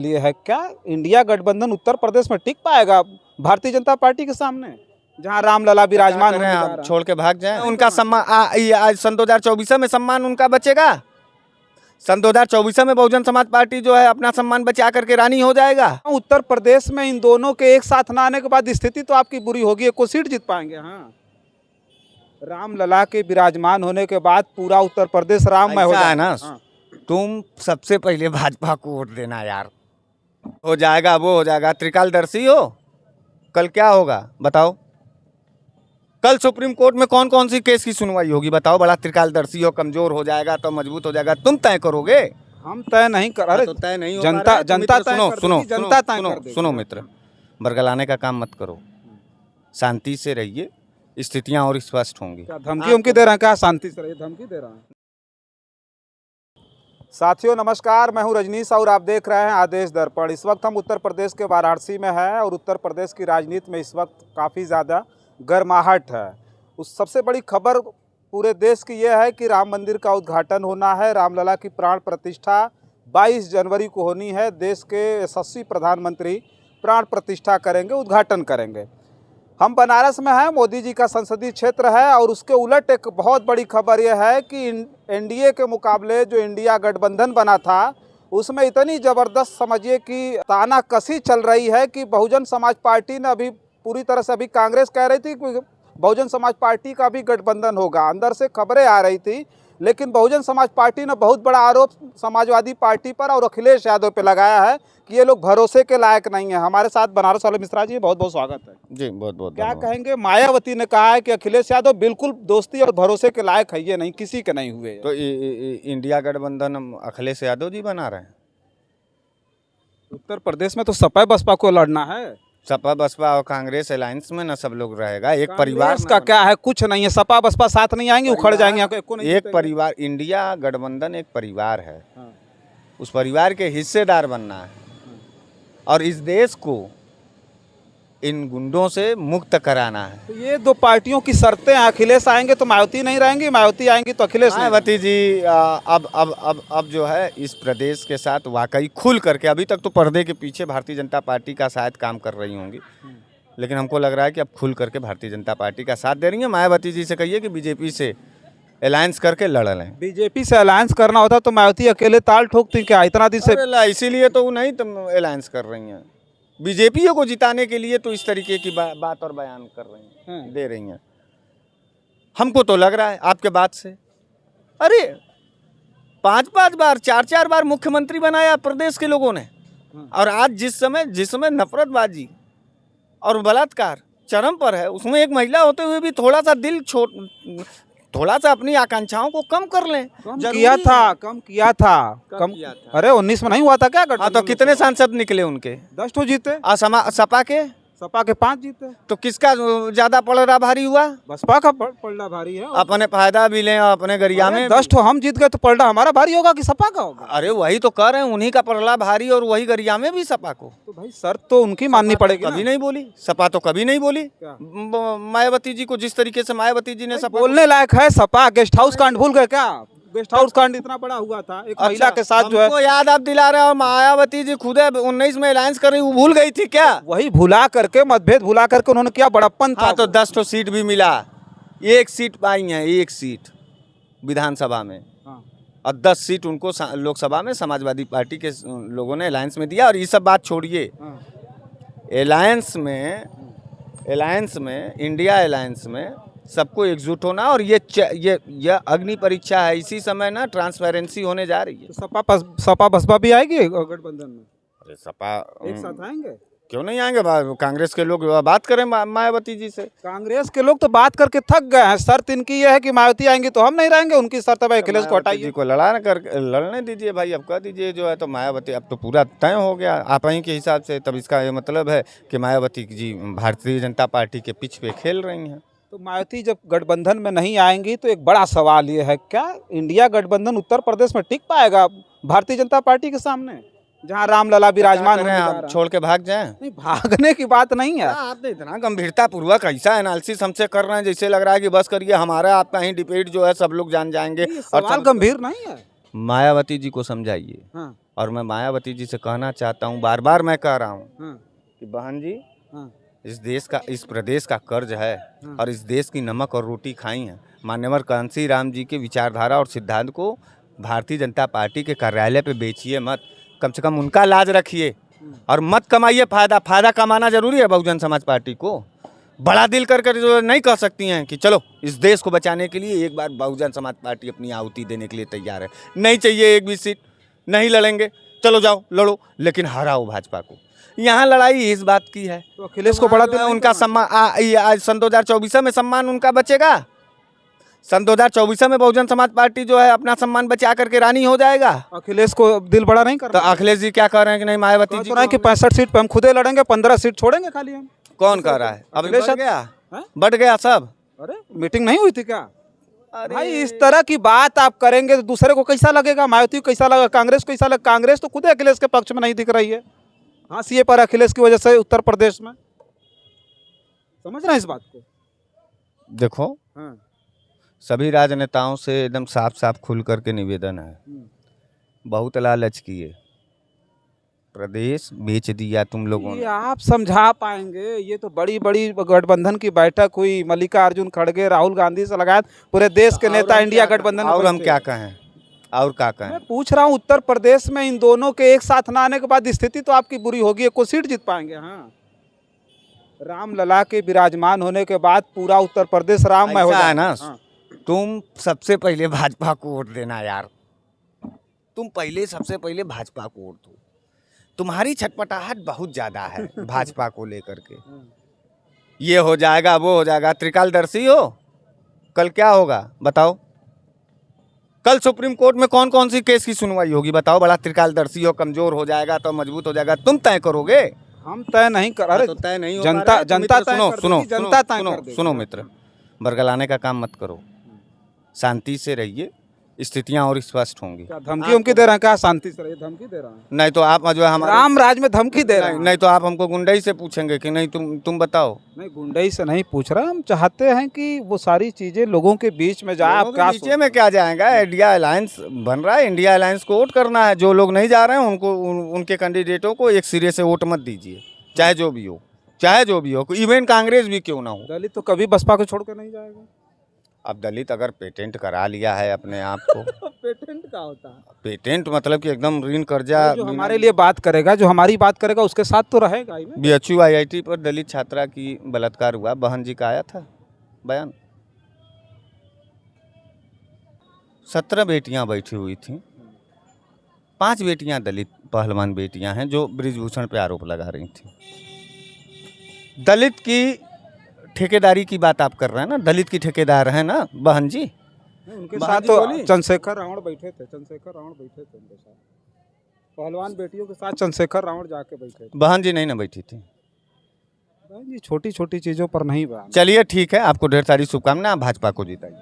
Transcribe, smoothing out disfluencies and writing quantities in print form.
लिए है क्या इंडिया गठबंधन उत्तर प्रदेश में टिक पाएगा भारतीय जनता पार्टी के सामने, जहां रामलला विराजमान होने जा रहा है? छोड़ के भाग जाए उनका सम्मान आज सन 2024 में सम्मान उनका बचेगा। सन 2024 में बहुजन समाज पार्टी जो है अपना सम्मान बचा करके रानी हो जाएगा। उत्तर प्रदेश में इन दोनों के एक साथ ना आने के बाद स्थिति तो आपकी बुरी होगी, एक को सीट जीत पाएंगे। हाँ, रामलला के विराजमान होने के बाद पूरा उत्तर प्रदेश राममय हो है ना। हाँ। तुम सबसे पहले भाजपा को वोट देना यार, हो जाएगा वो हो जाएगा। त्रिकालदर्शी हो, कल क्या होगा बताओ? कल सुप्रीम कोर्ट में कौन कौन सी केस की सुनवाई होगी बताओ? बड़ा त्रिकालदर्शी हो, कमजोर हो जाएगा तो मजबूत हो जाएगा, तुम तय करोगे? हम तय नहीं कर रहे, तो तय नहीं हो जनता तो जनता मित्र, सुनो सुनो जनता तय कर देगी। सुनो मित्र, बरगलाने का काम मत करो, शांति से रहिए, स्थितियां और स्पष्ट होंगी। धमकी उमकी दे रहे हैं क्या? शांति से रहिए, धमकी दे रहे हैं। साथियों नमस्कार, मैं हूं रजनीश और आप देख रहे हैं आदेश दर्पण। इस वक्त हम उत्तर प्रदेश के वाराणसी में हैं और उत्तर प्रदेश की राजनीति में इस वक्त काफ़ी ज़्यादा गर्माहट है। उस सबसे बड़ी खबर पूरे देश की यह है कि राम मंदिर का उद्घाटन होना है। रामलला की प्राण प्रतिष्ठा 22 जनवरी को होनी है। देश के यशस्वी प्रधानमंत्री प्राण प्रतिष्ठा करेंगे, उद्घाटन करेंगे। हम बनारस में हैं, मोदी जी का संसदीय क्षेत्र है और उसके उलट एक बहुत बड़ी खबर यह है कि एनडीए के मुकाबले जो इंडिया गठबंधन बना था उसमें इतनी ज़बरदस्त समझिए कि तानाकसी चल रही है कि बहुजन समाज पार्टी ने अभी पूरी तरह से, अभी कांग्रेस कह रही थी कि बहुजन समाज पार्टी का भी गठबंधन होगा, अंदर से खबरें आ रही थी, लेकिन बहुजन समाज पार्टी ने बहुत बड़ा आरोप समाजवादी पार्टी पर और अखिलेश यादव पे लगाया है कि ये लोग भरोसे के लायक नहीं है। हमारे साथ बनारस वाले मिश्रा जी, बहुत बहुत स्वागत है जी। बहुत बहुत क्या कहेंगे? मायावती ने कहा है कि अखिलेश यादव बिल्कुल दोस्ती और भरोसे के लायक है, ये नहीं, किसी के नहीं हुए। तो इंडिया गठबंधन अखिलेश यादव जी बना रहे हैं। उत्तर प्रदेश में तो सपा बसपा को लड़ना है। सपा बसपा और कांग्रेस अलायंस में न सब लोग रहेगा, एक परिवार का क्या है? कुछ नहीं है, सपा बसपा साथ नहीं आएंगे, उखड़ जाएंगे। एक परिवार, इंडिया गठबंधन एक परिवार है। उस परिवार के हिस्सेदार बनना है और इस देश को इन गुंडों से मुक्त कराना है। तो ये दो पार्टियों की शर्तें हैं। अखिलेश आएंगे तो मायावती नहीं रहेंगी, मायावती आएंगी तो अखिलेश नहीं। मायावती जी अब जो है इस प्रदेश के साथ वाकई खुल करके, अभी तक तो पर्दे के पीछे भारतीय जनता पार्टी का शायद काम कर रही होंगी, लेकिन हमको लग रहा है कि अब खुल करके भारतीय जनता पार्टी का साथ दे रही है। मायावती जी से कहिए कि बीजेपी से अलायंस करके लड़ लें। बीजेपी से अलायंस करना होता तो मायावती अकेले ताल ठोकती क्या? इतना दिन से इसीलिए तो वो नहीं तुम अलायंस कर रही हैं। बीजेपी को जिताने के लिए तो इस तरीके की बात और बयान कर रही हैं, दे रही हैं। हमको तो लग रहा है आपके बात से, अरे 5-5 बार 4-4 बार मुख्यमंत्री बनाया प्रदेश के लोगों ने, और आज जिसमें नफरतबाजी और बलात्कार चरम पर है, उसमें एक महिला होते हुए भी थोड़ा सा अपनी आकांक्षाओं को कम कर लें। कम किया था। अरे 19 में नहीं हुआ था क्या? हाँ, तो कितने सांसद निकले उनके? 10 तो जीते। सपा के 5 जीते। तो किसका ज्यादा पलड़ा भारी हुआ? बसपा का पलड़ा भारी है। अपने फायदा भी लें और अपने गरिया में 10 तो हम जीत गए तो पलड़ा हमारा भारी होगा कि सपा का होगा? अरे वही तो कह रहे हैं, उन्हीं का पलड़ा भारी और वही गरिया में भी सपा को। तो भाई शर्त तो उनकी माननी पड़ेगी। कभी नहीं बोली सपा, तो कभी नहीं बोली मायावती जी को। जिस तरीके से मायावती जी ने सपा बोलने लायक है। सपा गेस्ट हाउस कांड भूल गए क्या? गेस्ट हाउस कांड इतना बड़ा हुआ था एक महिला के साथ जो है, हमको याद आप दिला रहे हो। मायावती जी खुद 19 में अलायंस कर रही, वो भूल गई थी क्या? वही भुला करके, मतभेद भुला करके उन्होंने क्या बड़प्पन था। हाँ, तो 10 तो सीट भी मिला, 1 सीट पाई है, 1 सीट विधानसभा में, और 10 सीट उनको लोकसभा में समाजवादी पार्टी के लोगों ने अलायंस में दिया। और ये सब बात छोड़िए, अलायंस में इंडिया अलायंस में सबको एकजुट होना, और ये अग्नि परीक्षा है। इसी समय ना ट्रांसपेरेंसी होने जा रही है। तो सपा बसपा भी आएगी गठबंधन में? अरे सपा एक साथ आएंगे? क्यों नहीं आएंगे? कांग्रेस के लोग बात करें मायावती जी से। कांग्रेस के लोग तो बात करके थक गए हैं। शर्त इनकी यह है कि मायावती आएंगी तो हम नहीं रहेंगे, उनकी शर्त है अखिलेश को हटाइए। जी को लड़ने दीजिए भाई, अब कह दीजिए जो है तो मायावती अब तो पूरा तय हो गया आप ही के हिसाब से। तब इसका ये मतलब है कि मायावती जी भारतीय जनता पार्टी के पिच पे खेल रही हैं। तो मायावती जब गठबंधन में नहीं आएंगी तो एक बड़ा सवाल ये है, क्या इंडिया गठबंधन उत्तर प्रदेश में टिक पाएगा भारतीय जनता पार्टी के सामने, जहां रामलला विराजमान होने जा रहा है? छोड़ के भाग जाएं? नहीं, भागने की बात नहीं है। आपने इतना गंभीरता पूर्वक ऐसा एनालिसिस हमसे कर रहे हैं जैसे लग रहा है कि बस करिए, हमारा आपका ही डिबेट जो है सब लोग जान जाएंगे। सवाल गंभीर नहीं है। मायावती जी को समझाइए और मैं मायावती जी से कहना चाहता हूँ, बार बार मैं कह रहा हूँ हाँ, कि बहन जी, हाँ, इस देश का, इस प्रदेश का कर्ज है और इस देश की नमक और रोटी खाई है। मान्यवर कांसी राम जी के विचारधारा और सिद्धांत को भारतीय जनता पार्टी के कार्यालय पे बेचिए मत, कम से कम उनका लाज रखिए और मत कमाइए फायदा। फायदा कमाना जरूरी है बहुजन समाज पार्टी को। बड़ा दिल कर कर जो नहीं कह सकती हैं कि चलो इस देश को बचाने के लिए एक बार बहुजन समाज पार्टी अपनी आहुति देने के लिए तैयार है। नहीं चाहिए एक भी सीट, नहीं लड़ेंगे, चलो जाओ लड़ो, लेकिन हराओ भाजपा को। यहाँ लड़ाई इस बात की है। तो अखिलेश को बड़ा दिल नहीं उनका करना सम्मान सन 2024 में सम्मान उनका बचेगा। सन 2024 में बहुजन समाज पार्टी जो है अपना सम्मान बचा करके रानी हो जाएगा। अखिलेश को दिल बड़ा नहीं तो करना। अखिलेश जी क्या कह रहे हैं कि नहीं मायावती जी तो रहा है कि 65 सीट पे हम खुदे लड़ेंगे, 15 सीट छोड़ेंगे खाली हम। कौन कह रहा है? अभी अखिलेश बढ़ गया, हैं? बढ़ गया सब। अरे मीटिंग नहीं हुई थी क्या? अरे भाई इस तरह की बात आप करेंगे तो दूसरे को कैसा लगेगा? मायावती को कैसा लगेगा? कांग्रेस को कैसा लगेगा? कांग्रेस तो खुद अखिलेश के पक्ष में नहीं दिख रही है। हाँ, सीए पर अखिलेश की वजह से उत्तर प्रदेश में, समझ रहे हैं इस बात को? देखो, हाँ, सभी राजनेताओं से एकदम साफ साफ खुल करके निवेदन है, बहुत लालच किए, प्रदेश बेच दिया तुम लोगों ये ने। आप समझा पाएंगे? ये तो बड़ी बड़ी गठबंधन की बैठक हुई, मल्लिकार्जुन खड़गे, राहुल गांधी से लगाया, पूरे देश के नेता इंडिया गठबंधन में और हम बैठे। क्या कहें, और क्या कहें? मैं पूछ रहा हूँ, उत्तर प्रदेश में इन दोनों के एक साथ ना आने के बाद स्थिति तो आपकी बुरी होगी। एक को सीट जीत पाएंगे? हाँ, राम लला के विराजमान होने के बाद पूरा उत्तर प्रदेश राममय हो ऐसा है जाएगा। ना, हाँ। तुम सबसे पहले भाजपा को वोट देना यार। तुम पहले सबसे पहले भाजपा को वोट दो। तुम्हारी छटपटाहट बहुत ज्यादा है भाजपा को लेकर के। ये हो जाएगा, वो हो जाएगा, त्रिकालदर्शी हो। कल क्या होगा बताओ? कल सुप्रीम कोर्ट में कौन कौन सी केस की सुनवाई होगी बताओ? बड़ा त्रिकालदर्शी हो, कमजोर हो जाएगा तो मजबूत हो जाएगा, तुम तय करोगे? हम तय नहीं कर, अरे तो तय नहीं हो जनता पा रहा है, तो जनता मित्र, तय सुनो कर सुनो देगी, जनता तय सुनो कर देगी। सुनो मित्र, बरगलाने का काम मत करो, शांति से रहिए, स्थितियां और स्पष्ट होंगी। क्या धमकी उमकी दे रहे हैं? क्या शांति से रहिए, धमकी दे रहे हैं? नहीं तो आप जो है हमारे राम राज में धमकी दे रहे नहीं, हैं? नहीं तो आप हमको गुंडई से पूछेंगे कि नहीं तुम बताओ। नहीं, गुंडई से नहीं पूछ रहा, हम चाहते हैं कि वो सारी चीजें लोगों के बीच में जाए। आप क्या नीचे में क्या जाएगा? इंडिया अलायंस बन रहा है, इंडिया अलायंस को वोट करना है। जो लोग नहीं जा रहे हैं उनको उनके कैंडिडेटों को एक सिरे से वोट मत दीजिए, चाहे जो भी हो, चाहे जो भी हो, इवन कांग्रेस भी क्यों ना हो। दलित तो कभी बसपा को छोड़ कर नहीं जाएगा। अब दलित अगर पेटेंट करा लिया है अपने आप को पेटेंट का होता है? पेटेंट मतलब कि एकदम ऋण कर्जा, जो हमारे लिए बात करेगा, जो हमारी बात करेगा, उसके साथ तो रहेगा ही ना। BHU IIT पर दलित छात्रा की बलात्कार हुआ, बहन जी का आया था बयान। 17 बेटियां बैठी हुई थी, 5 बेटियां दलित पहलवान बेटियां हैं जो ब्रिजभूषण पे आरोप लगा रही थी। दलित की ठेकेदारी की बात आप कर रहे हैं ना, दलित की ठेकेदार है ना बहन जी। उनके बहन साथ जी तो बोली। चंद्रशेखर रावण बैठे थे, चंद्रशेखर रावण बैठे थे उनके साथ, पहलवान बेटियों के साथ चंद्रशेखर रावण जाके बैठे थे। बहन जी नहीं ना बैठी थी। जी छोटी छोटी चीजों पर नहीं बयान। चलिए ठीक है, आपको ढेर सारी शुभकामनाएं, भाजपा को जिताइए।